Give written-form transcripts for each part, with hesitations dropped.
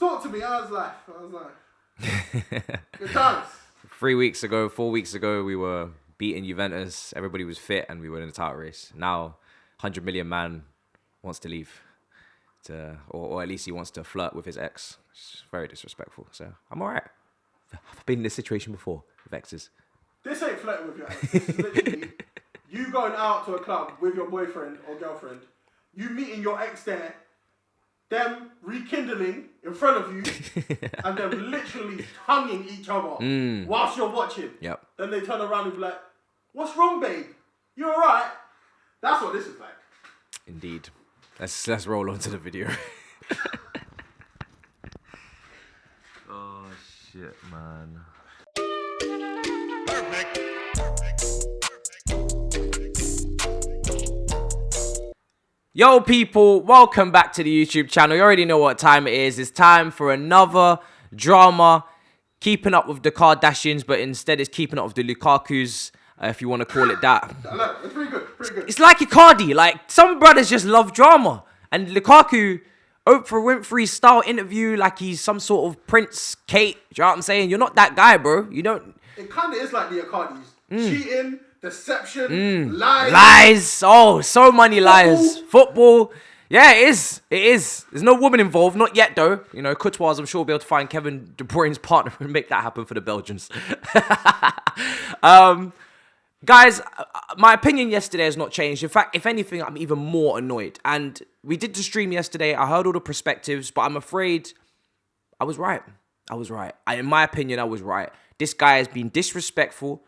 Talk to me. I was like, good times. 4 weeks ago, we were beating Juventus. Everybody was fit and we were in the title race. Now, 100 million man wants to leave. Or at least he wants to flirt with his ex. It's very disrespectful. So I'm all right. I've been in this situation before with exes. This ain't flirting with your ex. This is literally you going out to a club with your boyfriend or girlfriend, you meeting your ex there, them rekindling in front of you, and them literally tonguing each other whilst you're watching. Yep. Then they turn around and be like, "What's wrong, babe? You alright?" That's what this is like. Indeed. Let's roll on to the video. Oh shit, man. Perfect. Yo people, welcome back to the YouTube channel. You already know what time it is. It's time for another drama. Keeping up with the Kardashians, but instead it's keeping up with the Lukakus, if you want to call it that. It's pretty good, It's like Icardi. Like, some brothers just love drama. And Lukaku, Oprah Winfrey style interview like he's some sort of Prince Kate. Do you know what I'm saying? You're not that guy, bro. You don't... It kind of is like the Icardis. Cheating, deception, lies. Lies. Oh, so many lies. Football. Yeah, it is. It is. There's no woman involved. Not yet, though. You know, Courtois, I'm sure, will be able to find Kevin De Bruyne's partner and make that happen for the Belgians. Guys, my opinion yesterday has not changed. In fact, if anything, I'm even more annoyed. And we did the stream yesterday. I heard all the perspectives, but I'm afraid I was right. In my opinion, I was right. This guy has been disrespectful.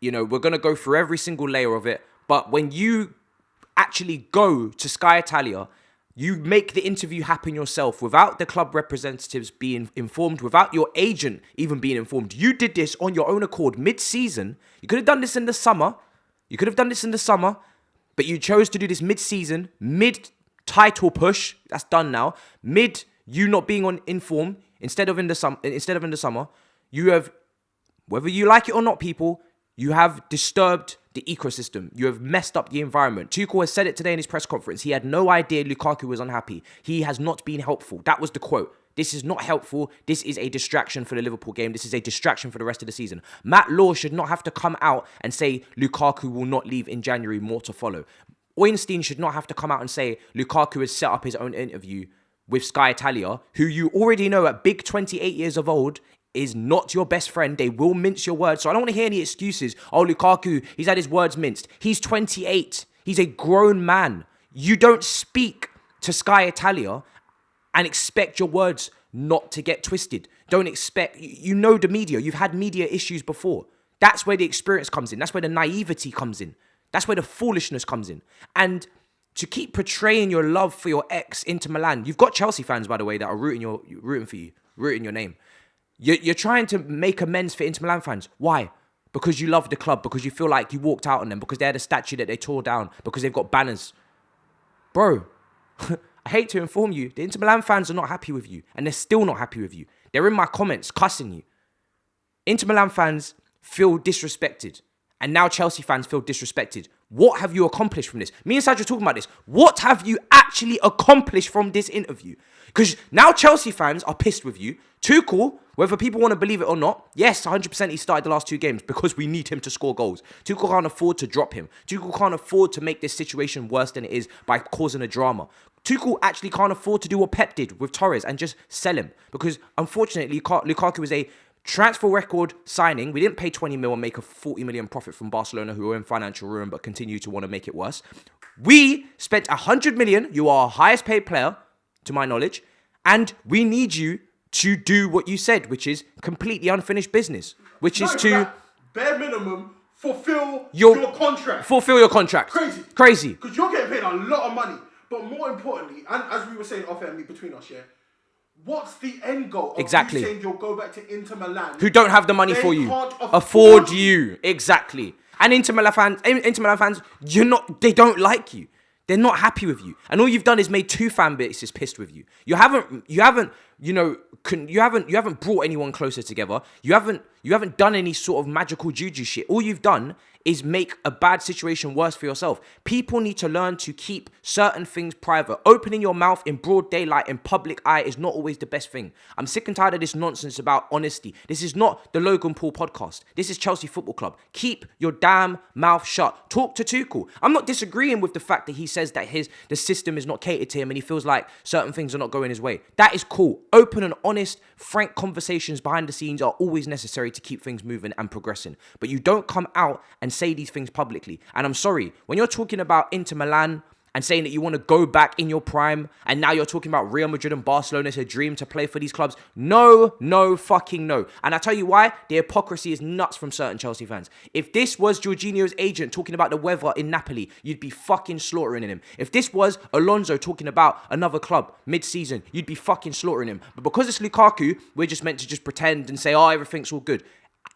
You know, we're going to go through every single layer of it. But when you actually go to Sky Italia, you make the interview happen yourself without the club representatives being informed, without your agent even being informed. You did this on your own accord mid-season. You could have done this in the summer. But you chose to do this mid-season, mid-title push. That's done now. Mid you not being informed instead of in the summer. You have, whether you like it or not, people, you have disturbed the ecosystem. You have messed up the environment. Tuchel has said it today in his press conference. He had no idea Lukaku was unhappy. He has not been helpful. That was the quote. This is not helpful. This is a distraction for the Liverpool game. This is a distraction for the rest of the season. Matt Law should not have to come out and say Lukaku will not leave in January, more to follow. Oinstein should not have to come out and say Lukaku has set up his own interview with Sky Italia, who you already know at big 28 years of old is not your best friend. They will mince your words. So I don't want to hear any excuses. Oh, Lukaku, he's had his words minced. He's 28. He's a grown man. You don't speak to Sky Italia and expect your words not to get twisted. Don't expect... You know the media. You've had media issues before. That's where the experience comes in. That's where the naivety comes in. That's where the foolishness comes in. And to keep portraying your love for your ex Inter Milan... You've got Chelsea fans, by the way, that are rooting for you, rooting your name. You're trying to make amends for Inter Milan fans. Why? Because you love the club, because you feel like you walked out on them, because they had a statue that they tore down, because they've got banners. Bro, I hate to inform you, the Inter Milan fans are not happy with you, and they're still not happy with you. They're in my comments cussing you. Inter Milan fans feel disrespected, and now Chelsea fans feel disrespected. What have you accomplished from this? Me and Sajid are talking about this. What have you actually accomplished from this interview? Because now Chelsea fans are pissed with you. Tuchel, whether people want to believe it or not, yes, 100% he started the last 2 games because we need him to score goals. Tuchel can't afford to drop him. Tuchel can't afford to make this situation worse than it is by causing a drama. Tuchel actually can't afford to do what Pep did with Torres and just sell him. Because unfortunately, Lukaku is a transfer record signing. We didn't pay 20 mil and make a 40 million profit from Barcelona, who are in financial ruin but continue to want to make it worse. We spent 100 million. You are our highest paid player, to my knowledge. And we need you to do what you said, which is completely unfinished business. Which is to... bare minimum, fulfill your contract. Fulfill your contract. Crazy. Because you're getting paid a lot of money. But more importantly, and as we were saying off air, between us, yeah, what's the end goal of you saying you'll go back to Inter Milan? Who don't have the money for you. Can't afford you. Exactly. And Inter Milan fans, they don't like you. They're not happy with you. And all you've done is made 2 fan bases pissed with you. You haven't brought anyone closer together. You haven't done any sort of magical juju shit. All you've done is make a bad situation worse for yourself. People need to learn to keep certain things private. Opening your mouth in broad daylight in public eye is not always the best thing. I'm sick and tired of this nonsense about honesty. This is not the Logan Paul podcast. This is Chelsea Football Club. Keep your damn mouth shut. Talk to Tuchel. I'm not disagreeing with the fact that he says that the system is not catered to him and he feels like certain things are not going his way. That is cool. Open and honest, frank conversations behind the scenes are always necessary to keep things moving and progressing. But you don't come out and say these things publicly. And I'm sorry, when you're talking about Inter Milan and saying that you want to go back in your prime, and now you're talking about Real Madrid and Barcelona, it's a dream to play for these clubs. No, fucking no. And I tell you why, the hypocrisy is nuts from certain Chelsea fans. If this was Jorginho's agent talking about the weather in Napoli, you'd be fucking slaughtering him. If this was Alonso talking about another club mid-season, you'd be fucking slaughtering him. But because it's Lukaku, we're just meant to just pretend and say, oh, everything's all good.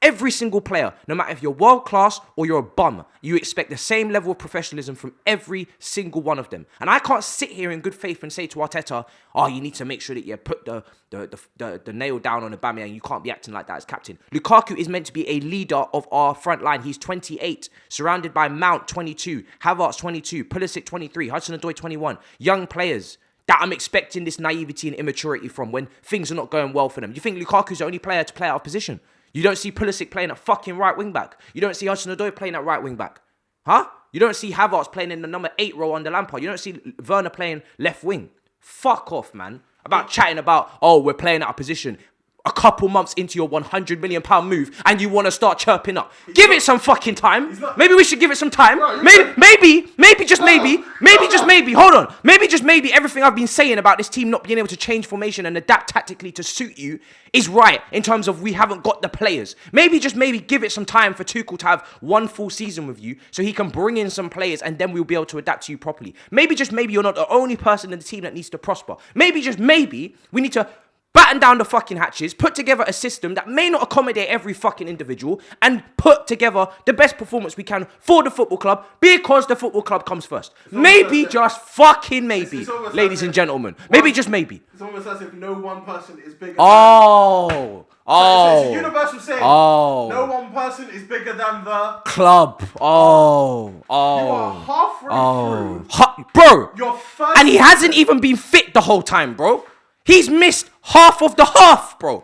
Every single player, no matter if you're world class or you're a bum, you expect the same level of professionalism from every single one of them. And I can't sit here in good faith and say to Arteta, oh, you need to make sure that you put the nail down on Aubameyang. You can't be acting like that as captain. Lukaku is meant to be a leader of our front line. He's 28, surrounded by Mount, 22, Havertz, 22, Pulisic, 23, Hudson-Odoi, 21. Young players that I'm expecting this naivety and immaturity from when things are not going well for them. You think Lukaku's the only player to play out of position? You don't see Pulisic playing at fucking right wing back. You don't see Hudson-Odoi playing at right wing back. Huh? You don't see Havertz playing in the number 8 role under Lampard. You don't see Werner playing left wing. Fuck off, man. About chatting about, oh, we're playing out of position a couple months into your £100 million move and you want to start chirping up. Give it some fucking time. Maybe we should give it some time. Maybe just maybe. Hold on. Maybe just maybe everything I've been saying about this team not being able to change formation and adapt tactically to suit you is right in terms of we haven't got the players. Maybe just maybe give it some time for Tuchel to have one full season with you so he can bring in some players and then we'll be able to adapt to you properly. Maybe just maybe you're not the only person in the team that needs to prosper. Maybe just maybe we need to batten down the fucking hatches, put together a system that may not accommodate every fucking individual, and put together the best performance we can for the football club because the football club comes first. Maybe just fucking maybe, ladies and gentlemen. Maybe just maybe. It's almost as if no one person is bigger than... It's a universal saying. No one person is bigger than the... club. You are halfway through. Bro. Your first... And he hasn't even been fit the whole time, bro. He's missed half of the half, bro.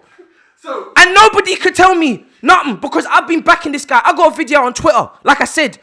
And nobody could tell me nothing because I've been backing this guy. I got a video on Twitter, like I said,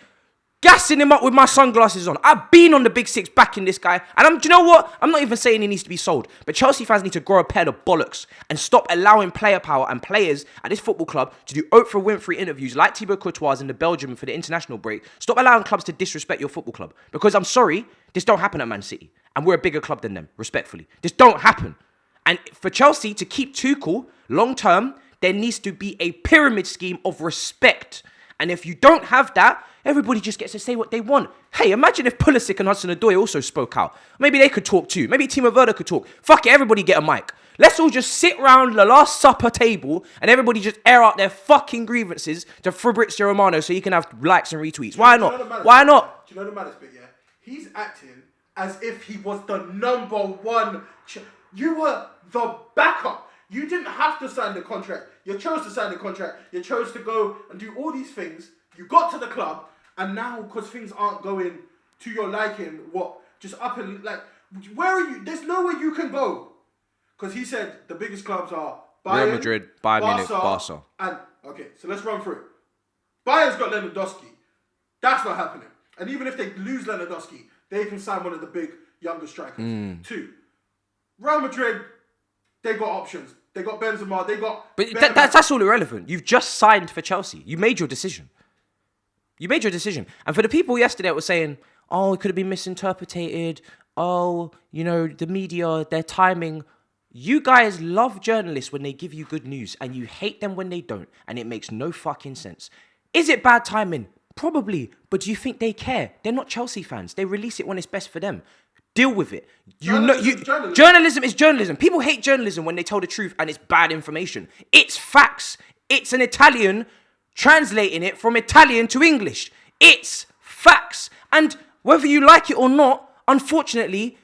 gassing him up with my sunglasses on. I've been on the big six backing this guy. And do you know what? I'm not even saying he needs to be sold. But Chelsea fans need to grow a pair of bollocks and stop allowing player power and players at this football club to do Oprah Winfrey interviews like Thibaut Courtois in the Belgium for the international break. Stop allowing clubs to disrespect your football club. Because I'm sorry, this don't happen at Man City. And we're a bigger club than them, respectfully. This don't happen. And for Chelsea to keep Tuchel long term, there needs to be a pyramid scheme of respect. And if you don't have that, everybody just gets to say what they want. Hey, imagine if Pulisic and Hudson-Odoi also spoke out. Maybe they could talk too. Maybe Timo Werner could talk. Fuck it, everybody get a mic. Let's all just sit around the Last Supper table and everybody just air out their fucking grievances to Fabrizio Romano so he can have likes and retweets. Why not? Why not? Do you know the maddest bit, yeah? He's acting as if he was the number one... You were the backup. You didn't have to sign the contract. You chose to sign the contract. You chose to go and do all these things. You got to the club, and now because things aren't going to your liking, just up and like, where are you? There's nowhere you can go. Because he said the biggest clubs are Bayern, Real Madrid, Bayern Munich, Barca. And okay, so let's run through it. Bayern's got Lewandowski. That's not happening. And even if they lose Lewandowski, they can sign one of the big younger strikers. 2. Real Madrid, they got options. They got Benzema. They got... But that's all irrelevant. You've just signed for Chelsea. You made your decision. And for the people yesterday that were saying, oh, it could have been misinterpreted. Oh, the media, their timing. You guys love journalists when they give you good news and you hate them when they don't. And it makes no fucking sense. Is it bad timing? Probably. But do you think they care? They're not Chelsea fans. They release it when it's best for them. Deal with it. Journalism is journalism. People hate journalism when they tell the truth and it's bad information. It's facts. It's an Italian translating it from Italian to English. It's facts. And whether you like it or not, unfortunately,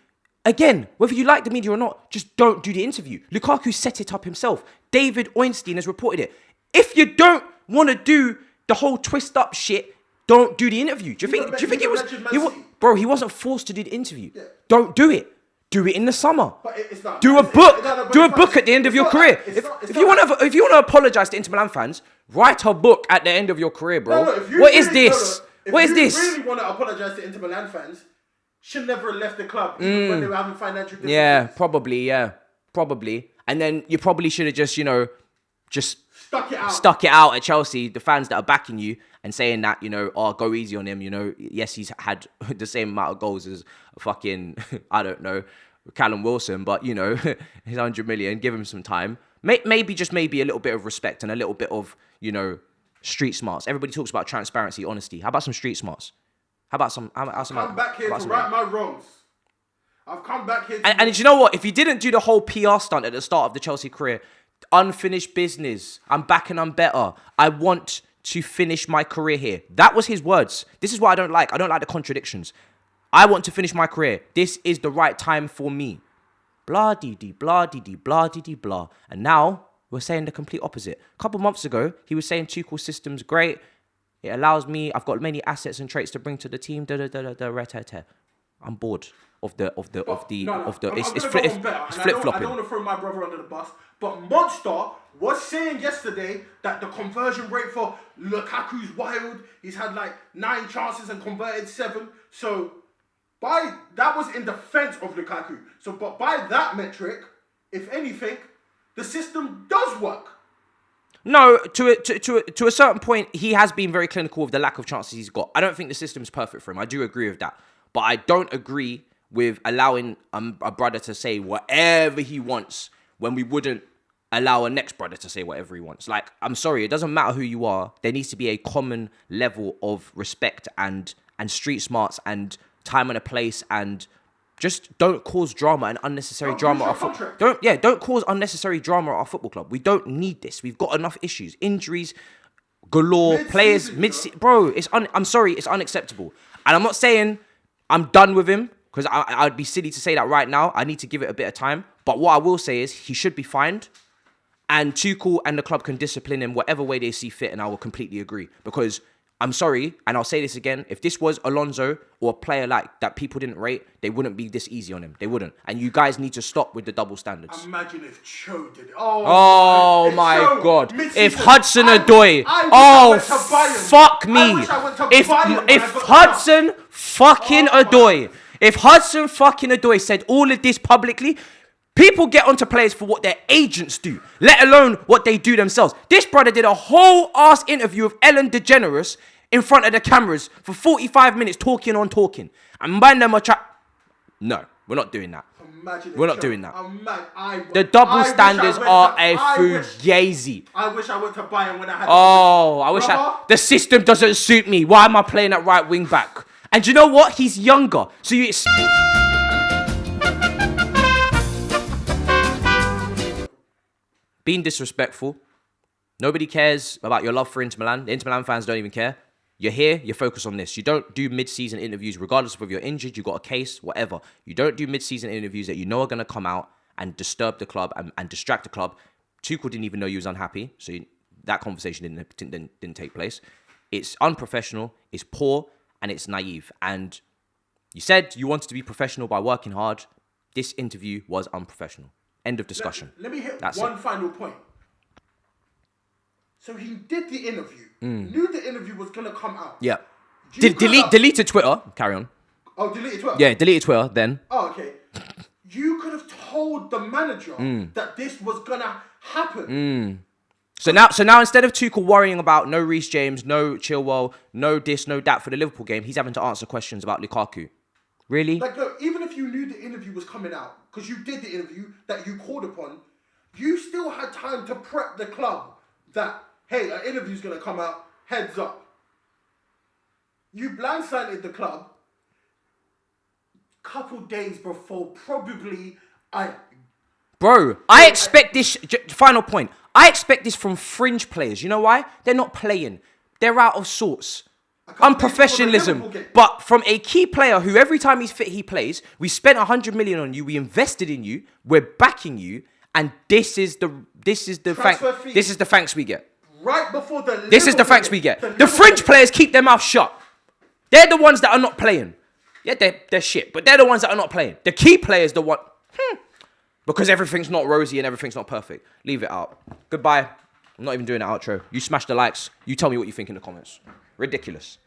again, whether you like the media or not, just don't do the interview. Lukaku set it up himself. David Oinstein has reported it. If you don't want to do the whole twist up shit, don't do the interview. Do you think it was? Bro, he wasn't forced to do the interview. Yeah. Don't do it. Do it in the summer. But it's not. Do a book. Do a book at the end of your career. If you want to apologize to Inter Milan fans, write a book at the end of your career, bro. What is this? What is this? If you really want to apologize to Inter Milan fans, should never have left the club even when they were having financial difficulties. Yeah, probably. And then you probably should have just stuck it out at Chelsea, the fans that are backing you and saying that, go easy on him, yes, he's had the same amount of goals as fucking, I don't know, Callum Wilson, but, he's 100 million, give him some time. Maybe a little bit of respect and a little bit of, street smarts. Everybody talks about transparency, honesty. How about some street smarts? I've come back here to right my wrongs. I've come back here and you know what? If you didn't do the whole PR stunt at the start of the Chelsea career, unfinished business, I'm back and I'm better, I want to finish my career here. That was his words. This is what I don't like. I don't like the contradictions. I want to finish my career. This is the right time for me. Blah dee dee, blah dee dee, blah dee dee, blah. And now we're saying the complete opposite. A couple months ago, he was saying Tuchel's system's great. It allows me, I've got many assets and traits to bring to the team. I'm bored of the it's flip-flopping. I don't want to throw my brother under the bus, but Monster was saying yesterday that the conversion rate for Lukaku's wild. He's had 9 chances and converted 7. So that was in defense of Lukaku. So but by that metric, if anything, the system does work. No, to a certain point, he has been very clinical with the lack of chances he's got. I don't think the system's perfect for him. I do agree with that. But I don't agree with allowing a brother to say whatever he wants when we wouldn't allow a next brother to say whatever he wants. I'm sorry, it doesn't matter who you are. There needs to be a common level of respect and street smarts and time and a place, and just don't cause drama and unnecessary drama at our football. Don't cause unnecessary drama at our football club. We don't need this. We've got enough issues, injuries galore, players bro. I'm sorry, it's unacceptable. And I'm not saying I'm done with him, because I'd be silly to say that right now. I need to give it a bit of time. But what I will say is he should be fined, and Tuchel and the club can discipline him whatever way they see fit, and I will completely agree. Because I'm sorry, and I'll say this again, if this was Alonso or a player like that people didn't rate, they wouldn't be this easy on him. They wouldn't. And you guys need to stop with the double standards. Imagine if Cho did it. Oh my God. If Hudson-Odoi. Fuck me. If Hudson fucking Odoi. If Hudson fucking Odoi said all of this publicly, people get onto players for what their agents do, let alone what they do themselves. This brother did a whole ass interview of Ellen DeGeneres in front of the cameras for 45 minutes talking. And man, them are No, we're not doing that. We're not doing that. The double standards are a fugazi. I wish I went to Bayern when I had. I wish the system doesn't suit me. Why am I playing at right wing back? And you know what? He's younger, so you. Being disrespectful. Nobody cares about your love for Inter Milan. The Inter Milan fans don't even care. You're here, you focus on this. You don't do mid-season interviews, regardless of if you're injured, you got a case, whatever. You don't do mid-season interviews that you know are going to come out and disturb the club and distract the club. Tuchel didn't even know you was unhappy, so that conversation didn't take place. It's unprofessional, it's poor, and it's naive. And you said you wanted to be professional by working hard. This interview was unprofessional. End of discussion. Let me hit one final point. So he did the interview. Knew the interview was going to come out. Yeah. Deleted Twitter. Carry on. Oh, deleted Twitter? Yeah, deleted Twitter then. Oh, okay. You could have told the manager that this was going to happen. So now instead of Tuchel worrying about no Reece James, no Chilwell, no this, no that for the Liverpool game, he's having to answer questions about Lukaku. Really? Look, even if you knew the interview was coming out, because you did the interview that you called upon, you still had time to prep the club that, hey, an interview's going to come out, heads up. You blindsided the club couple days before probably Bro, I expect this, final point, I expect this from fringe players. You know why? They're not playing. They're out of sorts. Unprofessionalism. But from a key player who every time he's fit, he plays, we spent 100 million on you, we invested in you, we're backing you, and this is the thanks we get. Right before This is the thanks we get. The fringe players keep their mouth shut. They're the ones that are not playing. Yeah, they're shit, but they're the ones that are not playing. The key players, the one... Because everything's not rosy and everything's not perfect. Leave it out. Goodbye. I'm not even doing an outro. You smash the likes. You tell me what you think in the comments. Ridiculous.